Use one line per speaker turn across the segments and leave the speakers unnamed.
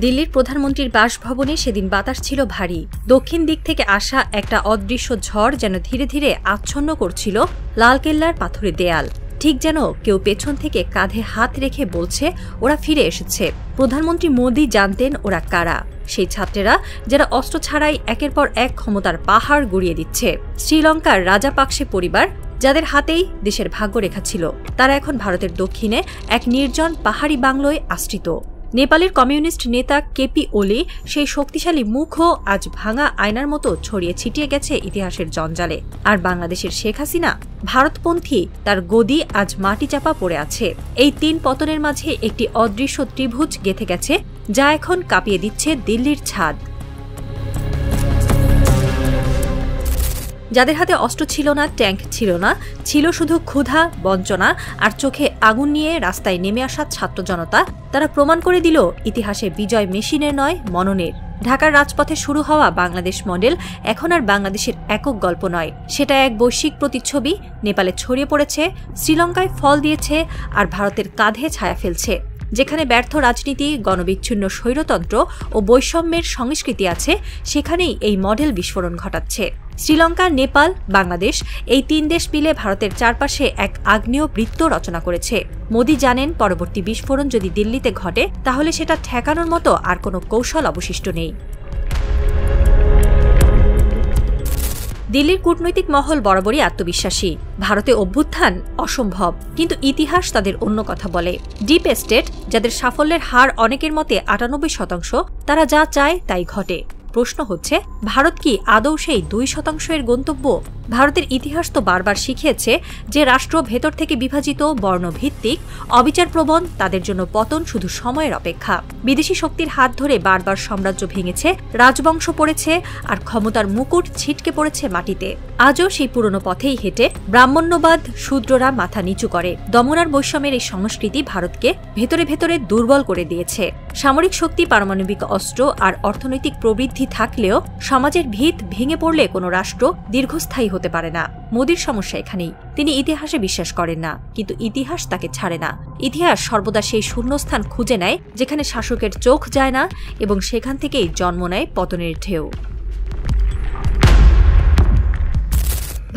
দিল্লির প্রধানমন্ত্রীর বাসভবনে সেদিন বাতাস ছিল ভারী। দক্ষিণ দিক থেকে আসা একটা অদৃশ্য ঝড় যেন ধীরে ধীরে আচ্ছন্ন করছিল লালকেল্লার পাথরের দেয়াল। ঠিক যেন কেউ পেছন থেকে কাঁধে হাত রেখে বলছে ওরা ফিরে এসেছে। প্রধানমন্ত্রী মোদি জানতেন ওরা কারা, সেই ছাত্রেরা যারা অস্ত্র ছাড়াই একের পর এক ক্ষমতার পাহাড় গড়িয়ে দিচ্ছে। শ্রীলঙ্কার রাজাপাকসে পরিবার, যাদের হাতেই দেশের ভাগ্যরেখা ছিল, তারা এখন ভারতের দক্ষিণে এক নির্জন পাহাড়ি বাংলোয় আশ্রিত। নেপালের কমিউনিস্ট নেতা কেপি ওলি সেই শক্তিশালী মুখও আজ ভাঙা আয়নার মতো ছড়িয়ে ছিটিয়ে গেছে ইতিহাসের জঞ্জালে। আর বাংলাদেশের শেখ হাসিনা, ভারতপন্থী, তার গদি আজ মাটি চাপা পড়ে আছে। এই তিন পতনের মাঝে একটি অদৃশ্য ত্রিভুজ গেঁথে গেছে, যা এখন কাঁপিয়ে দিচ্ছে দিল্লির ছাদ। যাদের হাতে অস্ত্র ছিল না, ট্যাঙ্ক ছিল না, ছিল শুধু ক্ষুধা, বঞ্চনা আর চোখে আগুন নিয়ে রাস্তায় নেমে আসা ছাত্র জনতা, তারা প্রমাণ করে দিল ইতিহাসে বিজয় মেশিনের নয়, মননের। ঢাকার রাজপথে শুরু হওয়া বাংলাদেশ মডেল এখন আর বাংলাদেশের একক গল্প নয়, সেটা এক বৈশ্বিক প্রতিচ্ছবি। নেপালে ছড়িয়ে পড়েছে, শ্রীলঙ্কায় ফল দিয়েছে, আর ভারতের কাঁধে ছায়া ফেলছে। যেখানে ব্যর্থ রাজনীতি, গণবিচ্ছিন্ন স্বৈরতন্ত্র ও বৈষম্যের সংস্কৃতি আছে, সেখানেই এই মডেল বিস্ফোরণ ঘটাচ্ছে। শ্রীলঙ্কা, নেপাল, বাংলাদেশ, এই তিন দেশ মিলে ভারতের চারপাশে এক আগ্নেয় বৃত্ত রচনা করেছে। মোদি জানেন, পরবর্তী বিস্ফোরণ যদি দিল্লিতে ঘটে, তাহলে সেটা ঠেকানোর মতো আর কোনো কৌশল অবশিষ্ট নেই। দিল্লির কূটনৈতিক মহল বরাবরই আত্মবিশ্বাসী। ভারতে অভ্যুত্থান অসম্ভব, কিন্তু ইতিহাস তাদের অন্য কথা বলে। ডিপ স্টেট, যাদের সাফল্যের হার অনেকের মতে 98%, তারা যা চায় তাই ঘটে। প্রশ্ন হচ্ছে, ভারত কি আদৌ সেই 2% গন্তব্য? ভারতের ইতিহাস তো বারবার শিখিয়েছে যে রাষ্ট্র ভেতর থেকে বিভাজিত, বর্ণভিত্তিক, অবিচারপ্রবণ, তাদের জন্য পতন শুধু সময়ের অপেক্ষা। বিদেশি শক্তির হাত ধরে বারবার সাম্রাজ্য ভেঙেছে, রাজবংশ পড়েছে, আর ক্ষমতার মুকুট ছিটকে পড়েছে মাটিতে। আজও সেই পুরনো পথেই হেঁটে ব্রাহ্মণ্যবাদ, শূদ্ররা মাথা নিচু করে। দমন আর বৈষম্যের এই সংস্কৃতি ভারতকে ভেতরে ভেতরে দুর্বল করে দিয়েছে। সামরিক শক্তি, পারমাণবিক অস্ত্র আর অর্থনৈতিক প্রবৃদ্ধি থাকলেও সমাজের ভিত ভেঙে পড়লে কোনো রাষ্ট্র দীর্ঘস্থায়ী হতে পারে না। মোদির সমস্যা এখানেই। তিনি ইতিহাসে বিশ্বাস করেন না, কিন্তু ইতিহাস তাকে ছাড়ে না। ইতিহাস সর্বদা সেই শূন্যস্থান খুঁজে নেয় যেখানে শাসকের চোখ যায় না, এবং সেখান থেকেই জন্ম নেয় পতনের ঢেউ।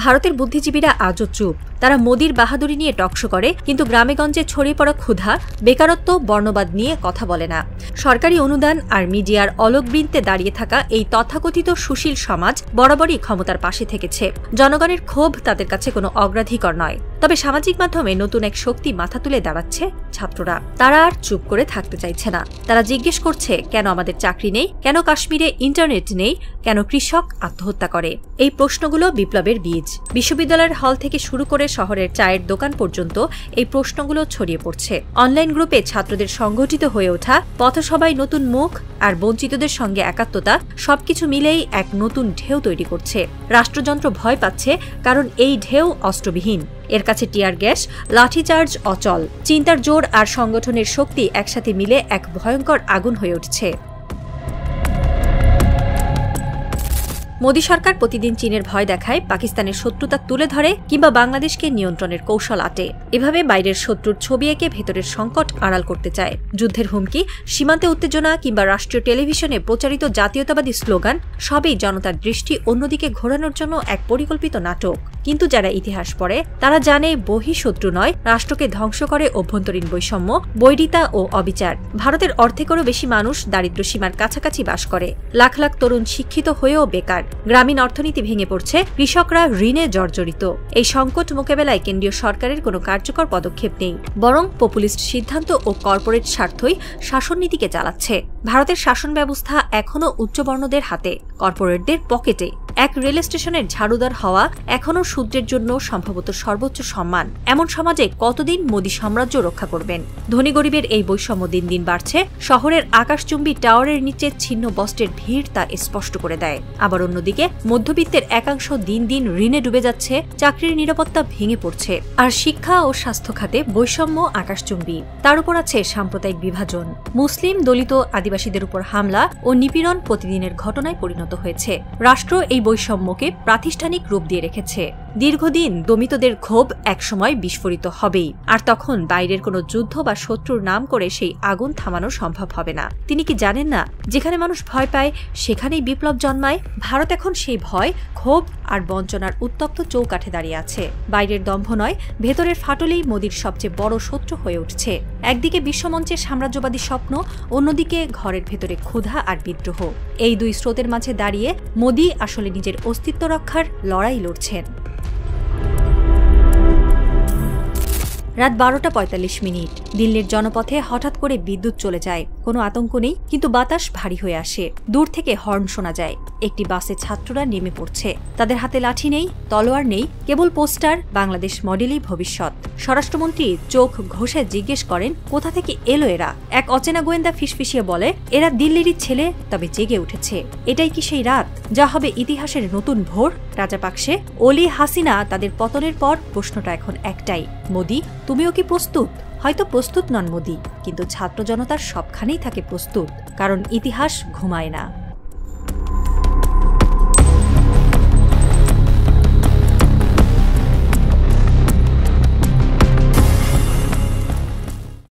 ভারতের বুদ্ধিজীবীরা আজও চুপ। তারা মোদির বাহাদুরি নিয়ে টকশো করে, কিন্তু গ্রামেগঞ্জে ছড়িয়ে পড়া ক্ষুধা, বেকারত্ব, বর্ণবাদ নিয়ে কথা বলে না। সরকারি অনুদান আর মিডিয়ার অলকবৃন্তে দাঁড়িয়ে থাকা এই তথাকথিত সুশীল সমাজ বরাবরই ক্ষমতার পাশে থেকেছে। জনগণের ক্ষোভ তাদের কাছে কোনো অগ্রাধিকার নয়। তবে সামাজিক মাধ্যমে নতুন এক শক্তি মাথা তুলে দাঁড়াচ্ছে, ছাত্ররা। তারা আর চুপ করে থাকতে চাইছে না। তারা জিজ্ঞেস করছে, কেন আমাদের চাকরি নেই, কেন কাশ্মীরে ইন্টারনেট নেই, কেন কৃষক আত্মহত্যা করে। এই প্রশ্নগুলো বিপ্লবের বীজ। বিশ্ববিদ্যালয়ের হল থেকে শুরু করে শহরের চায়ের দোকান পর্যন্ত এই প্রশ্নগুলো ছড়িয়ে পড়ছে। অনলাইন গ্রুপে ছাত্রদের সংগঠিত হয়ে ওঠা, পথসভায় নতুন মুখ আর বঞ্চিতদের সঙ্গে একাত্মতা, সবকিছু মিলেই এক নতুন ঢেউ তৈরি করছে। রাষ্ট্রযন্ত্র ভয় পাচ্ছে, কারণ এই ঢেউ অস্ত্রবিহীন। এর কাছে টিয়ার গ্যাস, লাঠিচার্জ অচল। চিন্তার জোর আর সংগঠনের শক্তি একসাথে মিলে এক ভয়ঙ্কর আগুন হয়ে উঠছে। মোদী সরকার প্রতিদিন চীনের ভয় দেখায়, পাকিস্তানের শত্রুতা তুলে ধরে, কিংবা বাংলাদেশকে নিয়ন্ত্রণের কৌশল আটে। এভাবে বাইরের শত্রুর ছবি এঁকে ভেতরের সংকট আড়াল করতে চায়। যুদ্ধের হুমকি, সীমান্তে উত্তেজনা, কিংবা রাষ্ট্রীয় টেলিভিশনে প্রচারিত জাতীয়তাবাদী স্লোগান, সবই জনতার দৃষ্টি অন্যদিকে ঘোরানোর জন্য এক পরিকল্পিত নাটক। কিন্তু যারা ইতিহাস পড়ে, তারা জানে বহিঃশত্রু নয়, রাষ্ট্রকে ধ্বংস করে অভ্যন্তরীণ বৈষম্য, বৈরিতা ও অবিচার। ভারতের অর্ধেকেরও বেশি মানুষ দারিদ্র্য সীমার কাছাকাছি বাস করে। লাখ লাখ তরুণ শিক্ষিত হয়েও বেকার। গ্রামীণ অর্থনীতি ভেঙে পড়ছে, কৃষকরা ঋণে জর্জরিত। এই সংকট মোকাবেলায় কেন্দ্রীয় সরকারের কোনো কার্যকর পদক্ষেপ নেই, বরং পপুলিস্ট সিদ্ধান্ত ও কর্পোরেট স্বার্থই শাসননীতিকে চালাচ্ছে। ভারতের শাসন ব্যবস্থা এখনও উচ্চবর্ণদের হাতে, কর্পোরেটদের পকেটে। এক রেল স্টেশনের ঝাড়ুদার হওয়া এখনও শূদ্রের জন্য সম্ভবত সর্বোচ্চ সম্মান। এমন সমাজে কতদিন মোদী সাম্রাজ্য রক্ষা করবেন? ধনী গরিবের এই বৈষম্য দিন দিন বাড়ছে। শহরের আকাশচুম্বী টাওয়ারের নিচে ছিন্ন বস্ত্রের ভিড় তা স্পষ্ট করে দেয়। আবার অন্যদিকে মধ্যবিত্তের একাংশ দিন দিন ঋণে ডুবে যাচ্ছে, চাকরির নিরাপত্তা ভেঙে পড়ছে। আর শিক্ষা ও স্বাস্থ্য খাতে বৈষম্য আকাশচুম্বী। তার উপর আছে সাম্প্রদায়িক বিভাজন। মুসলিম, দলিত, আদিবাসীদের উপর হামলা ও নিপীড়ন প্রতিদিনের ঘটনায় পরিণত হয়েছে। রাষ্ট্র এই বৈষম্যকে প্রাতিষ্ঠানিক রূপ দিয়ে রেখেছে। দীর্ঘদিন দমিতদের ক্ষোভ একসময় বিস্ফোরিত হবেই, আর তখন বাইরের কোনো যুদ্ধ বা শত্রুর নাম করে সেই আগুন থামানো সম্ভব হবে না। তিনি কি জানেন না, যেখানে মানুষ ভয় পায় সেখানেই বিপ্লব জন্মায়? ভারত এখন সেই ভয়, ক্ষোভ আর বঞ্চনার উত্তপ্ত চৌকাঠে দাঁড়িয়ে আছে। বাইরের দম্ভ নয়, ভেতরের ফাটলেই মোদির সবচেয়ে বড় শত্রু হয়ে উঠছে। একদিকে বিশ্বমঞ্চের সাম্রাজ্যবাদী স্বপ্ন, অন্যদিকে ঘরের ভেতরে ক্ষুধা আর বিদ্রোহ। এই দুই স্রোতের মাঝে দাঁড়িয়ে মোদি আসলে নিজের অস্তিত্ব রক্ষার লড়াই লড়ছেন। রাত 12টা 45 মিনিট। দিল্লির জনপথে হঠাৎ করে বিদ্যুৎ চলে যায়। কোনো আতঙ্ক নেই, কিন্তু বাতাস ভারী হয়ে আসে। দূর থেকে হর্ন শোনা যায়। একটি বাসে ছাত্ররা নেমে পড়ছে। তাদের হাতে লাঠি নেই, তলোয়ার নেই, কেবল পোস্টার, বাংলাদেশ মডেলই ভবিষ্যৎ। স্বরাষ্ট্রমন্ত্রী চোখ ঘষে জিজ্ঞেস করেন, কোথা থেকে এলো এরা? এক অচেনা গোয়েন্দা ফিসফিসিয়ে বলে, এরা দিল্লিরই ছেলে, তবে জেগে উঠেছে। এটাই কি সেই রাত যা হবে ইতিহাসের নতুন ভোর? রাজাপাকসে, ওলি, হাসিনা তাদের পতনের পর প্রশ্নটা এখন একটাই, মোদি তুমিও কি প্রস্তুত? হয়তো প্রস্তুত নন মোদি, কিন্তু ছাত্র জনতার সবখানেই থাকে প্রস্তুত, কারণ ইতিহাস ঘুমায় না।